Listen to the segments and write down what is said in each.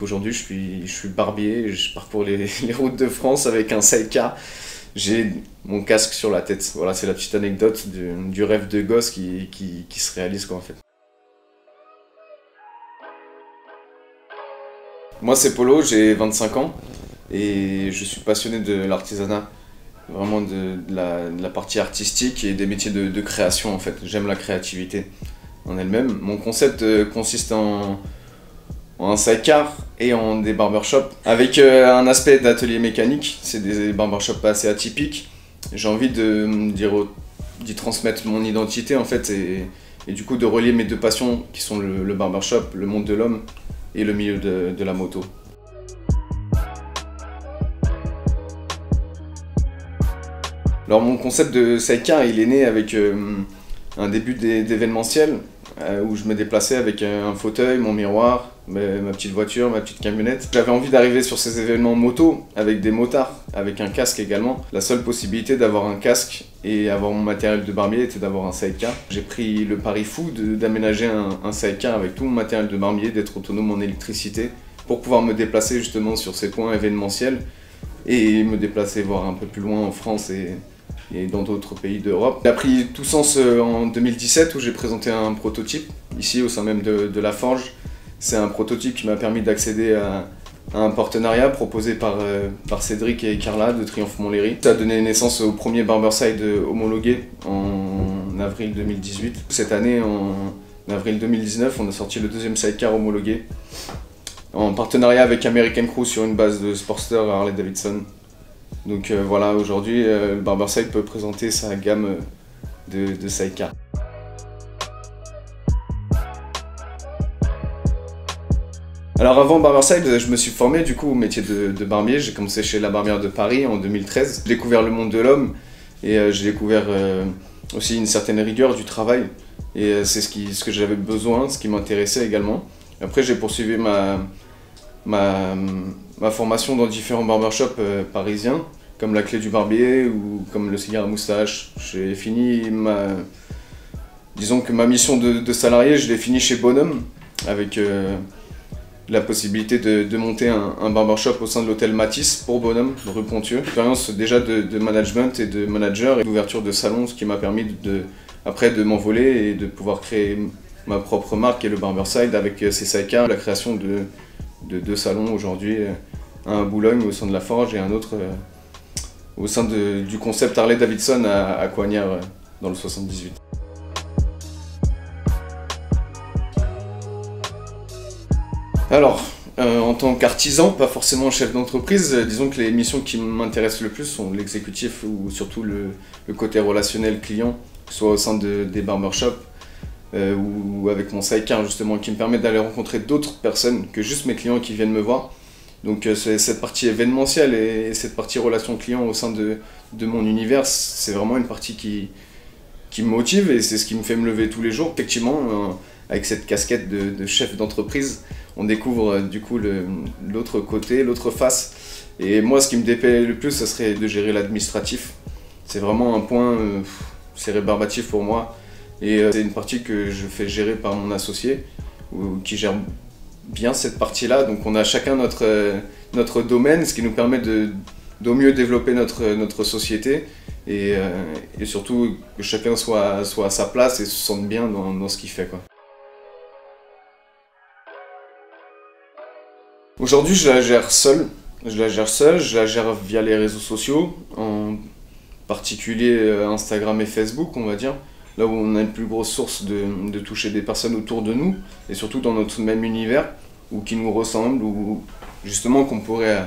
Aujourd'hui, je suis barbier, je parcours les routes de France avec un sidecar. J'ai mon casque sur la tête. Voilà, c'est la petite anecdote du rêve de gosse qui se réalise quoi en fait. Moi c'est Polo, j'ai 25 ans et je suis passionné de l'artisanat, vraiment de la partie artistique et des métiers de création en fait. J'aime la créativité en elle-même. Mon concept consiste en un sidecar et en des barbershops avec un aspect d'atelier mécanique. C'est des barbershops assez atypiques. J'ai envie d'y transmettre mon identité en fait et du coup de relier mes deux passions qui sont le barbershop, le monde de l'homme et le milieu de la moto. Alors mon concept de sidecar il est né avec un début d'événementiel où je me déplaçais avec un fauteuil, mon miroir, ma petite voiture, ma petite camionnette. J'avais envie d'arriver sur ces événements moto avec des motards, avec un casque également. La seule possibilité d'avoir un casque et avoir mon matériel de barbier était d'avoir un sidecar. J'ai pris le pari fou d'aménager un sidecar avec tout mon matériel de barbier, d'être autonome en électricité pour pouvoir me déplacer justement sur ces points événementiels et me déplacer voir un peu plus loin en France et dans d'autres pays d'Europe. Ça a pris tout sens en 2017 où j'ai présenté un prototype, ici au sein même de la Forge. C'est un prototype qui m'a permis d'accéder à un partenariat proposé par Cédric et Carla de Triomphe Montlhéry. Ça a donné naissance au premier Barberside homologué en avril 2018. Cette année, en avril 2019, on a sorti le deuxième sidecar homologué en partenariat avec American Crew sur une base de Sportster Harley Davidson. Donc voilà, aujourd'hui, le Barberside peut présenter sa gamme de sidecar. Alors avant Barberside, je me suis formé du coup au métier de barbier. J'ai commencé chez La Barbière de Paris en 2013. J'ai découvert le monde de l'homme et j'ai découvert aussi une certaine rigueur du travail. Et c'est ce que j'avais besoin, ce qui m'intéressait également. Après j'ai poursuivi ma formation dans différents barbershops parisiens, comme la Clé du Barbier ou comme le Cigare à Moustache. J'ai fini disons que ma mission de salarié, je l'ai fini chez Bonhomme, avec la possibilité de monter un barbershop au sein de l'hôtel Matisse pour Bonhomme, rue Ponthieu. Expérience déjà de management et de manager et d'ouverture de salon, ce qui m'a permis après de m'envoler et de pouvoir créer ma propre marque et le Barberside avec ses sidecars, la création de deux salons aujourd'hui, un à Boulogne au sein de la Forge et un autre au sein du concept Harley Davidson à Coignard dans le 78. Alors, en tant qu'artisan, pas forcément chef d'entreprise, disons que les missions qui m'intéressent le plus sont l'exécutif ou surtout le côté relationnel client, soit au sein des barbershops ou avec mon sidecar justement qui me permet d'aller rencontrer d'autres personnes que juste mes clients qui viennent me voir. Donc cette partie événementielle et cette partie relation client au sein de mon univers, c'est vraiment une partie qui me motive et c'est ce qui me fait me lever tous les jours. Effectivement, avec cette casquette de chef d'entreprise, on découvre du coup l'autre côté, l'autre face. Et moi, ce qui me déplaît le plus, ce serait de gérer l'administratif. C'est vraiment un point c'est rébarbatif pour moi. Et c'est une partie que je fais gérer par mon associé, qui gère bien cette partie-là. Donc on a chacun notre domaine, ce qui nous permet d'au mieux développer notre société et surtout que chacun soit à sa place et se sente bien dans ce qu'il fait, quoi. Aujourd'hui, je la gère seul. Je la gère via les réseaux sociaux, en particulier Instagram et Facebook, on va dire. Là où on a une plus grosse source de toucher des personnes autour de nous, et surtout dans notre même univers, ou qui nous ressemblent, ou justement qu'on pourrait,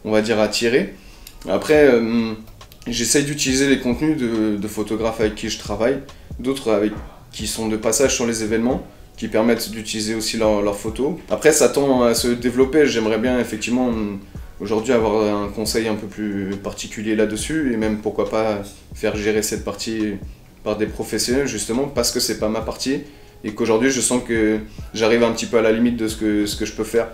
on va dire, attirer. Après, j'essaye d'utiliser les contenus de photographes avec qui je travaille, d'autres qui sont de passage sur les événements, qui permettent d'utiliser aussi leurs photos. Après, ça tend à se développer. J'aimerais bien effectivement aujourd'hui avoir un conseil un peu plus particulier là-dessus et même pourquoi pas faire gérer cette partie par des professionnels justement parce que c'est pas ma partie et qu'aujourd'hui je sens que j'arrive un petit peu à la limite de ce que je peux faire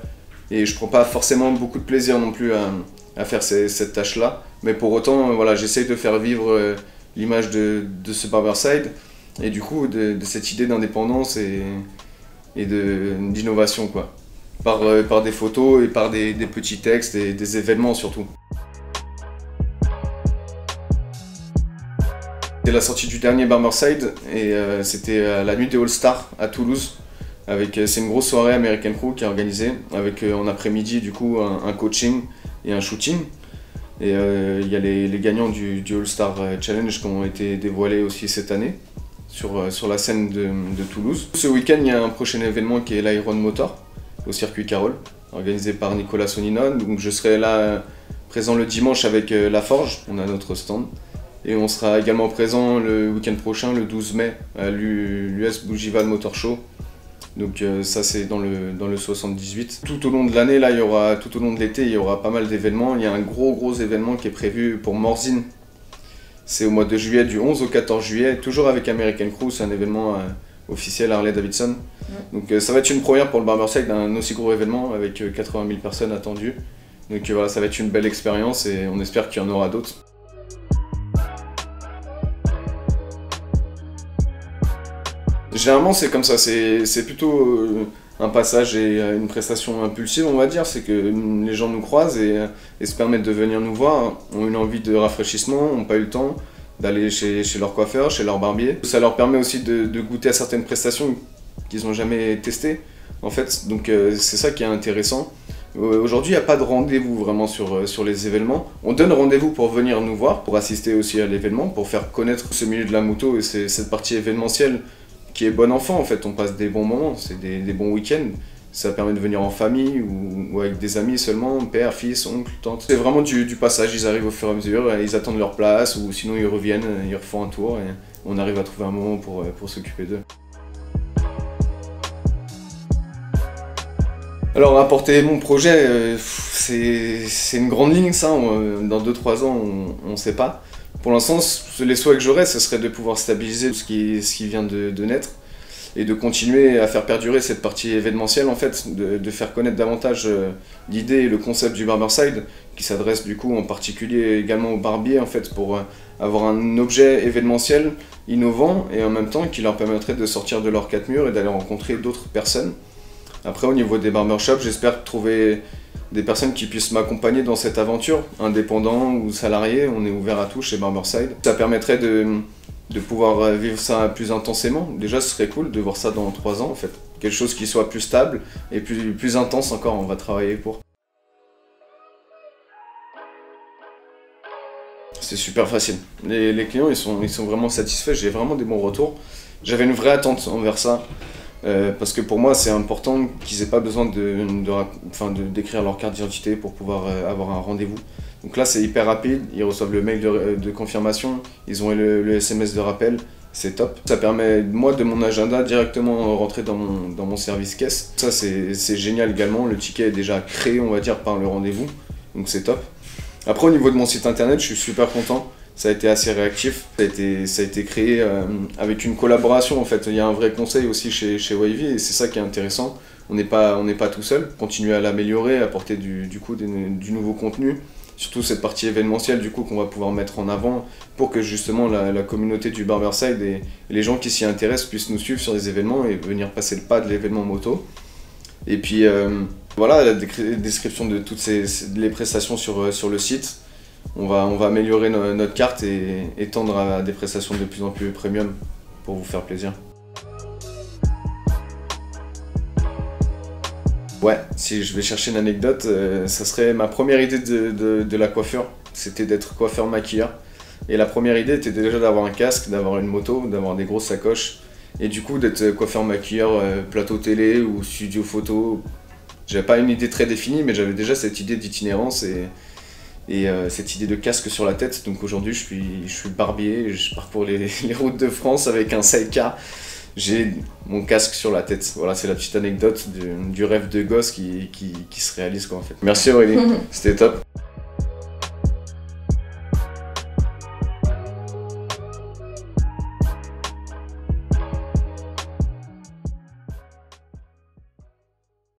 et je prends pas forcément beaucoup de plaisir non plus à faire cette tâche-là. Mais pour autant, voilà, j'essaye de faire vivre l'image de ce Barberside et du coup de cette idée d'indépendance et d'innovation, quoi. par des photos et par des petits textes et des événements surtout. C'était la sortie du dernier Barberside et c'était la nuit des All-Stars à Toulouse. C'est une grosse soirée American Crew qui est organisée avec en après-midi du coup un coaching et un shooting. Et il y a les gagnants du All-Star Challenge qui ont été dévoilés aussi cette année sur la scène de Toulouse. Ce week-end, il y a un prochain événement qui est l'Iron Motor au circuit Carole, organisé par Nicolas Soninon. Donc je serai là présent le dimanche avec La Forge, on a notre stand. Et on sera également présent le week-end prochain, le 12 mai, à l'US Bougival Motor Show. Donc ça c'est dans le 78. Tout au long de l'année, là, tout au long de l'été, il y aura pas mal d'événements. Il y a un gros événement qui est prévu pour Morzine. C'est au mois de juillet, du 11 au 14 juillet, toujours avec American Crew, c'est un événement officiel Harley Davidson. Donc ça va être une première pour le Barberside, un aussi gros événement avec 80 000 personnes attendues. Donc voilà, ça va être une belle expérience et on espère qu'il y en aura d'autres. Généralement c'est comme ça, c'est plutôt un passage et une prestation impulsive on va dire, c'est que les gens nous croisent et se permettent de venir nous voir, ont une envie de rafraîchissement, n'ont pas eu le temps d'aller chez leur coiffeur, chez leur barbier. Ça leur permet aussi de goûter à certaines prestations qu'ils n'ont jamais testées en fait, donc c'est ça qui est intéressant. Aujourd'hui il n'y a pas de rendez-vous vraiment sur les événements, on donne rendez-vous pour venir nous voir, pour assister aussi à l'événement, pour faire connaître ce milieu de la moto et cette partie événementielle qui est bon enfant en fait, on passe des bons moments, c'est des bons week-ends. Ça permet de venir en famille ou avec des amis seulement, père, fils, oncle, tante. C'est vraiment du passage, ils arrivent au fur et à mesure, ils attendent leur place ou sinon ils reviennent, ils refont un tour et on arrive à trouver un moment pour s'occuper d'eux. Alors apporter mon projet, c'est une grande ligne ça, dans 2-3 ans on ne sait pas. Pour l'instant, les souhaits que j'aurais, ce serait de pouvoir stabiliser ce qui vient de naître et de continuer à faire perdurer cette partie événementielle en fait, de faire connaître davantage l'idée et le concept du Barberside qui s'adresse du coup en particulier également aux barbiers en fait pour avoir un objet événementiel innovant et en même temps qui leur permettrait de sortir de leurs 4 murs et d'aller rencontrer d'autres personnes. Après au niveau des barbershops, j'espère trouver des personnes qui puissent m'accompagner dans cette aventure, indépendants ou salariés, on est ouvert à tout chez Barberside. Ça permettrait de pouvoir vivre ça plus intensément. Déjà ce serait cool de voir ça dans 3 ans en fait. Quelque chose qui soit plus stable et plus intense encore, on va travailler pour. C'est super facile. Les clients ils sont vraiment satisfaits, j'ai vraiment des bons retours. J'avais une vraie attente envers ça. Parce que pour moi c'est important qu'ils n'aient pas besoin d'écrire leur carte d'identité pour pouvoir avoir un rendez-vous. Donc là c'est hyper rapide, ils reçoivent le mail de confirmation, ils ont le SMS de rappel, c'est top. Ça permet moi de mon agenda directement rentrer dans mon service caisse. Ça c'est génial également, le ticket est déjà créé on va dire par le rendez-vous, donc c'est top. Après au niveau de mon site internet je suis super content. Ça a été assez réactif, ça a été créé avec une collaboration en fait. Il y a un vrai conseil aussi chez Wavy et c'est ça qui est intéressant. On n'est pas tout seul, continuer à l'améliorer, apporter du nouveau contenu. Surtout cette partie événementielle du coup qu'on va pouvoir mettre en avant pour que justement la communauté du Barberside et les gens qui s'y intéressent puissent nous suivre sur des événements et venir passer le pas de l'événement moto. Et puis voilà la description de toutes les prestations sur le site. On va améliorer notre carte et tendre à des prestations de plus en plus premium pour vous faire plaisir. Ouais, si je vais chercher une anecdote, ça serait ma première idée de la coiffure, c'était d'être coiffeur-maquilleur. Et la première idée était déjà d'avoir un casque, d'avoir une moto, d'avoir des grosses sacoches. Et du coup d'être coiffeur-maquilleur, plateau télé ou studio photo. J'avais pas une idée très définie, mais j'avais déjà cette idée d'itinérance et cette idée de casque sur la tête. Donc aujourd'hui je suis barbier, je parcours les routes de France avec un sidecar. J'ai mon casque sur la tête. Voilà, c'est la petite anecdote du rêve de gosse qui se réalise quoi en fait. Merci Aurélie, c'était top.